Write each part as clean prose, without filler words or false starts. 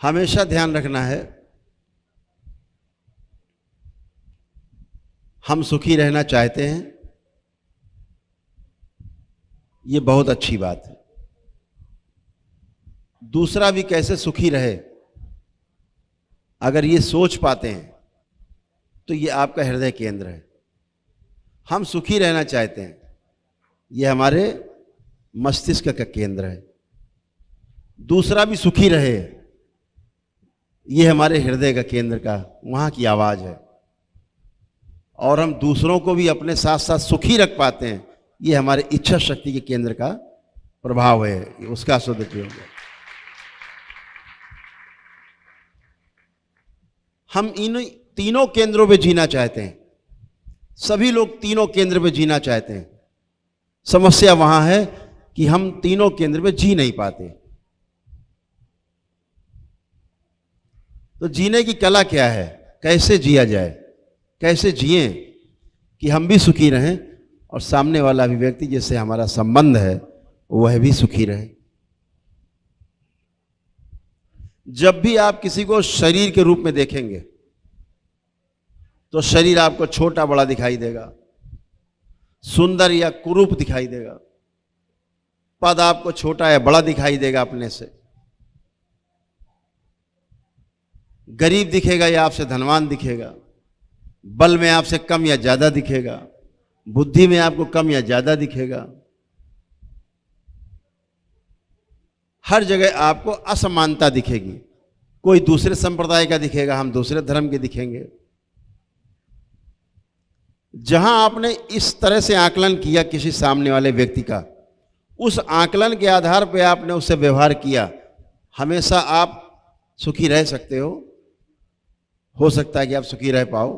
हमेशा ध्यान रखना है, हम सुखी रहना चाहते हैं, ये बहुत अच्छी बात है। दूसरा भी कैसे सुखी रहे, अगर ये सोच पाते हैं तो ये आपका हृदय केंद्र है। हम सुखी रहना चाहते हैं, ये हमारे मस्तिष्क का केंद्र है। दूसरा भी सुखी रहे, ये हमारे हृदय का केंद्र का वहाँ की आवाज़ है। और हम दूसरों को भी अपने साथ साथ सुखी रख पाते हैं, ये हमारे इच्छा शक्ति के केंद्र का प्रभाव है, उसका सदुपयोग है। हम इन तीनों केंद्रों पे जीना चाहते हैं, सभी लोग तीनों केंद्र पे जीना चाहते हैं। समस्या वहां है कि हम तीनों केंद्र पे जी नहीं पाते। तो जीने की कला क्या है, कैसे जिया जाए, कैसे जिए कि हम भी सुखी रहें और सामने वाला भी व्यक्ति जिससे हमारा संबंध है वह भी सुखी रहे। जब भी आप किसी को शरीर के रूप में देखेंगे तो शरीर आपको छोटा बड़ा दिखाई देगा, सुंदर या कुरूप दिखाई देगा, पद आपको छोटा या बड़ा दिखाई देगा अपने से, गरीब दिखेगा या आपसे धनवान दिखेगा, बल में आपसे कम या ज्यादा दिखेगा, बुद्धि में आपको कम या ज्यादा दिखेगा। हर जगह आपको असमानता दिखेगी। कोई दूसरे संप्रदाय का दिखेगा, हम दूसरे धर्म के दिखेंगे। जहां आपने इस तरह से आकलन किया किसी सामने वाले व्यक्ति का, उस आकलन के आधार पर आपने उससे व्यवहार किया, हमेशा आप सुखी रह सकते हो सकता है कि आप सुखी रह पाओ,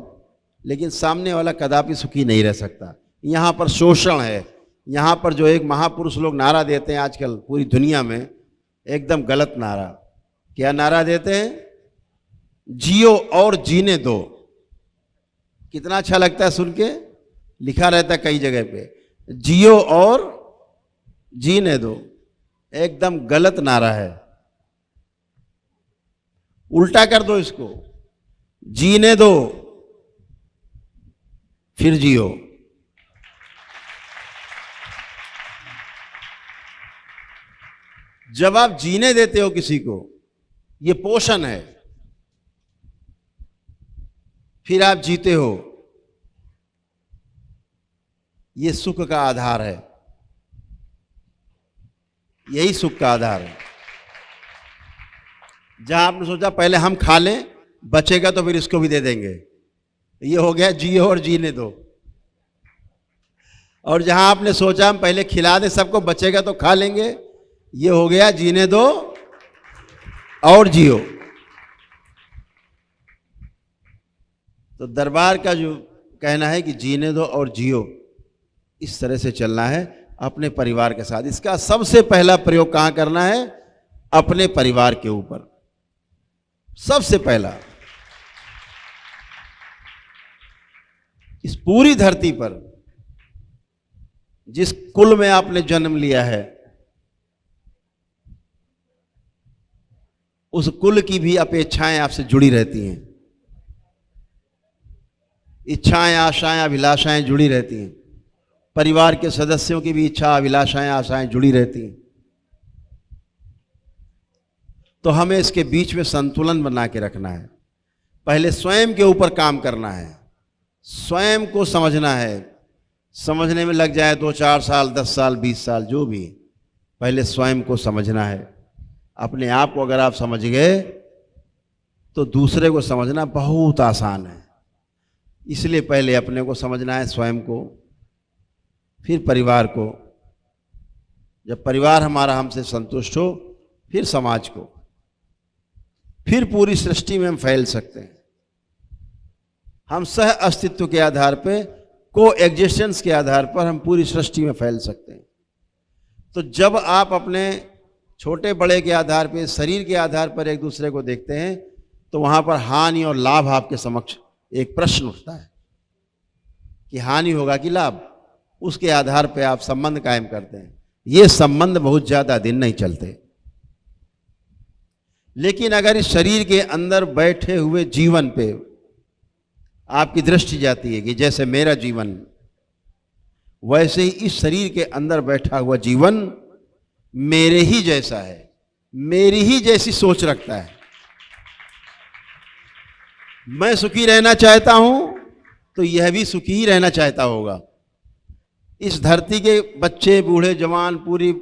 लेकिन सामने वाला कदापि सुखी नहीं रह सकता। यहाँ पर शोषण है। यहाँ पर जो एक महापुरुष लोग नारा देते हैं आजकल पूरी दुनिया में, एकदम गलत नारा। क्या नारा देते हैं? जियो और जीने दो। कितना अच्छा लगता है सुन के, लिखा रहता है कई जगह पे, जियो और जीने दो। एकदम गलत नारा है, उल्टा कर दो इसको, जीने दो फिर जियो। जब आप जीने देते हो किसी को, ये पोषण है, फिर आप जीते हो, ये सुख का आधार है, यही सुख का आधार है। जहां आपने सोचा पहले हम खा लें, बचेगा तो फिर इसको भी दे देंगे, ये हो गया जियो और जीने दो। और जहां आपने सोचा हम पहले खिला दे सबको, बचेगा तो खा लेंगे, ये हो गया जीने दो और जियो। तो दरबार का जो कहना है कि जीने दो और जियो, इस तरह से चलना है अपने परिवार के साथ। इसका सबसे पहला प्रयोग कहां करना है? अपने परिवार के ऊपर, सबसे पहला। इस पूरी धरती पर जिस कुल में आपने जन्म लिया है, उस कुल की भी अपेक्षाएं आपसे जुड़ी रहती हैं, इच्छाएं, आशाएं, अभिलाषाएं जुड़ी रहती हैं। परिवार के सदस्यों की भी इच्छा, अभिलाषाएं, आशाएं जुड़ी रहती हैं। तो हमें इसके बीच में संतुलन बना के रखना है। पहले स्वयं के ऊपर काम करना है, स्वयं को समझना है। समझने में लग जाए 2-4 साल, 10 साल, 20 साल, जो भी, पहले स्वयं को समझना है। अपने आप को अगर आप समझ गए तो दूसरे को समझना बहुत आसान है। इसलिए पहले अपने को समझना है, स्वयं को, फिर परिवार को। जब परिवार हमारा हमसे संतुष्ट हो, फिर समाज को, फिर पूरी सृष्टि में हम फैल सकते हैं। हम सह अस्तित्व के आधार पर, को एग्जिस्टेंस के आधार पर हम पूरी सृष्टि में फैल सकते हैं। तो जब आप अपने छोटे बड़े के आधार पर, शरीर के आधार पर एक दूसरे को देखते हैं, तो वहां पर हानि और लाभ आपके समक्ष एक प्रश्न उठता है कि हानि होगा कि लाभ। उसके आधार पर आप संबंध कायम करते हैं। ये संबंध बहुत ज्यादा दिन नहीं चलते, लेकिन अगर इस शरीर के अंदर बैठे हुए जीवन पे आपकी दृष्टि जाती है कि जैसे मेरा जीवन, वैसे ही इस शरीर के अंदर बैठा हुआ जीवन मेरे ही जैसा है, मेरी ही जैसी सोच रखता है। मैं सुखी रहना चाहता हूं तो यह भी सुखी ही रहना चाहता होगा। इस धरती के बच्चे, बूढ़े, जवान, पूरी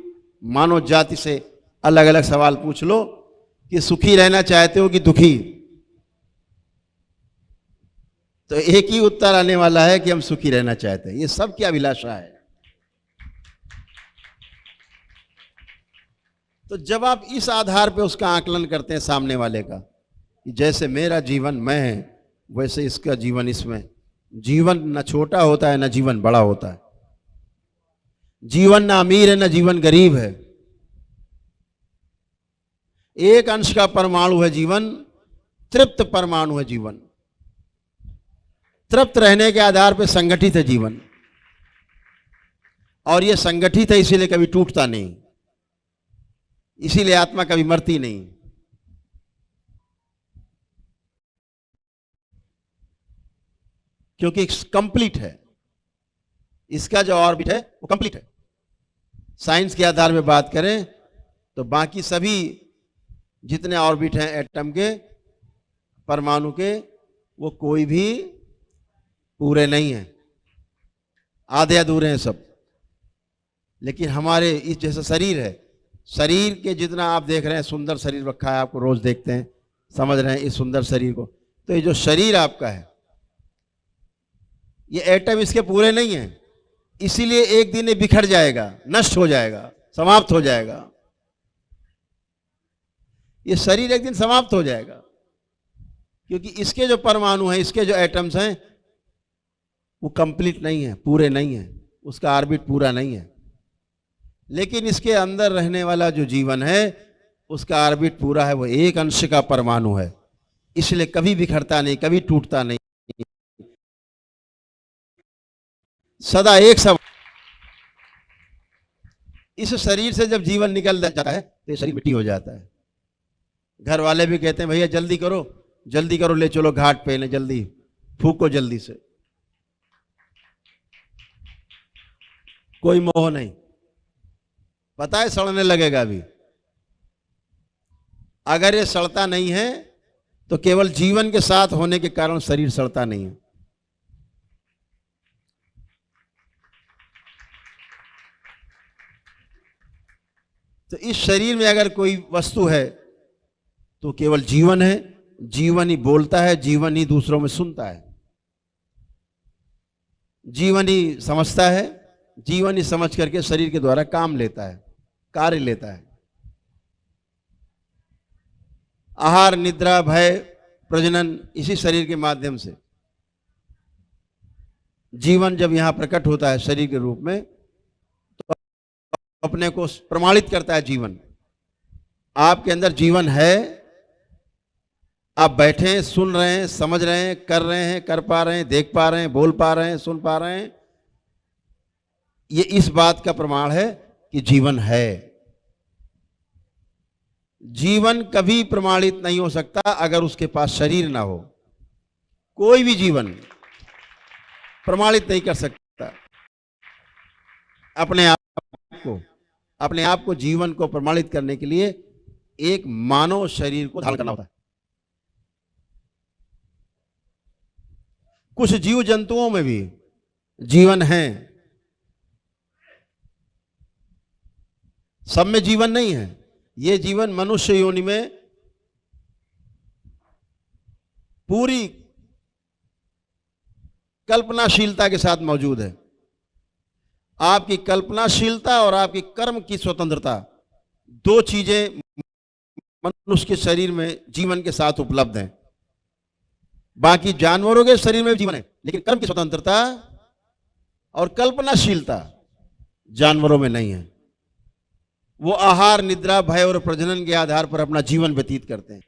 मानव जाति से अलग अलग सवाल पूछ लो कि सुखी रहना चाहते हो कि दुखी, तो एक ही उत्तर आने वाला है कि हम सुखी रहना चाहते हैं। ये सब की अभिलाषा है। तो जब आप इस आधार पे उसका आकलन करते हैं सामने वाले का कि जैसे मेरा जीवन मैं है, वैसे इसका जीवन इसमें, जीवन न छोटा होता है न जीवन बड़ा होता है, जीवन न अमीर है न जीवन गरीब है, एक अंश का परमाणु है जीवन, तृप्त परमाणु है जीवन। तृप्त रहने के आधार पर संगठित है जीवन, और यह संगठित है इसीलिए कभी टूटता नहीं, इसीलिए आत्मा कभी मरती नहीं। क्योंकि कंप्लीट है, इसका जो ऑर्बिट है वो कंप्लीट है। साइंस के आधार में बात करें तो बाकी सभी जितने ऑर्बिट हैं एटम के, परमाणु के, वो कोई भी पूरे नहीं हैं, आधे अधूरे हैं सब। लेकिन हमारे इस जैसा शरीर है, शरीर के जितना आप देख रहे हैं, सुंदर शरीर रखा है, आपको रोज देखते हैं, समझ रहे हैं इस सुंदर शरीर को, तो ये जो शरीर आपका है, ये एटम इसके पूरे नहीं है, इसीलिए एक दिन ये बिखर जाएगा, नष्ट हो जाएगा, समाप्त हो जाएगा। ये शरीर एक दिन समाप्त हो जाएगा, क्योंकि इसके जो परमाणु हैं, इसके जो एटम्स हैं, वो कंप्लीट नहीं है, पूरे नहीं है, उसका ऑर्बिट पूरा नहीं है। लेकिन इसके अंदर रहने वाला जो जीवन है, उसका ऑर्बिट पूरा है, वो एक अंश का परमाणु है, इसलिए कभी बिखरता नहीं, कभी टूटता नहीं, सदा एक सब। इस शरीर से जब जीवन निकल जाता है तो ये शरीर मिट्टी हो जाता है। घर वाले भी कहते हैं भैया जल्दी करो, जल्दी करो, ले चलो घाट पे, ले जल्दी फूको जल्दी से, कोई मोह नहीं, पता है सड़ने लगेगा अभी। अगर ये सड़ता नहीं है तो केवल जीवन के साथ होने के कारण शरीर सड़ता नहीं है। तो इस शरीर में अगर कोई वस्तु है तो केवल जीवन है, जीवन ही बोलता है, जीवन ही दूसरों में सुनता है, जीवन ही समझता है, जीवन ही समझ करके शरीर के द्वारा काम लेता है, कार्य लेता है। आहार, निद्रा, भय, प्रजनन, इसी शरीर के माध्यम से जीवन जब यहां प्रकट होता है शरीर के रूप में, तो अपने को प्रमाणित करता है जीवन। आपके अंदर जीवन है, आप बैठे हैं, सुन रहे हैं, समझ रहे हैं, कर रहे हैं, कर पा रहे हैं, देख पा रहे हैं, बोल पा रहे हैं, सुन पा रहे हैं, ये इस बात का प्रमाण है कि जीवन है। जीवन कभी प्रमाणित नहीं हो सकता अगर उसके पास शरीर ना हो। कोई भी जीवन प्रमाणित नहीं कर सकता अपने आप को जीवन को प्रमाणित करने के लिए एक मानव शरीर को धारण करना होता है। कुछ जीव जंतुओं में भी जीवन है, सब में जीवन नहीं है। ये जीवन मनुष्य योनि में पूरी कल्पनाशीलता के साथ मौजूद है। आपकी कल्पनाशीलता और आपकी कर्म की स्वतंत्रता, दो चीजें मनुष्य के शरीर में जीवन के साथ उपलब्ध हैं। बाकी जानवरों के शरीर में भी जीवन है, लेकिन कर्म की स्वतंत्रता और कल्पनाशीलता जानवरों में नहीं है। वो आहार, निद्रा, भय और प्रजनन के आधार पर अपना जीवन व्यतीत करते हैं।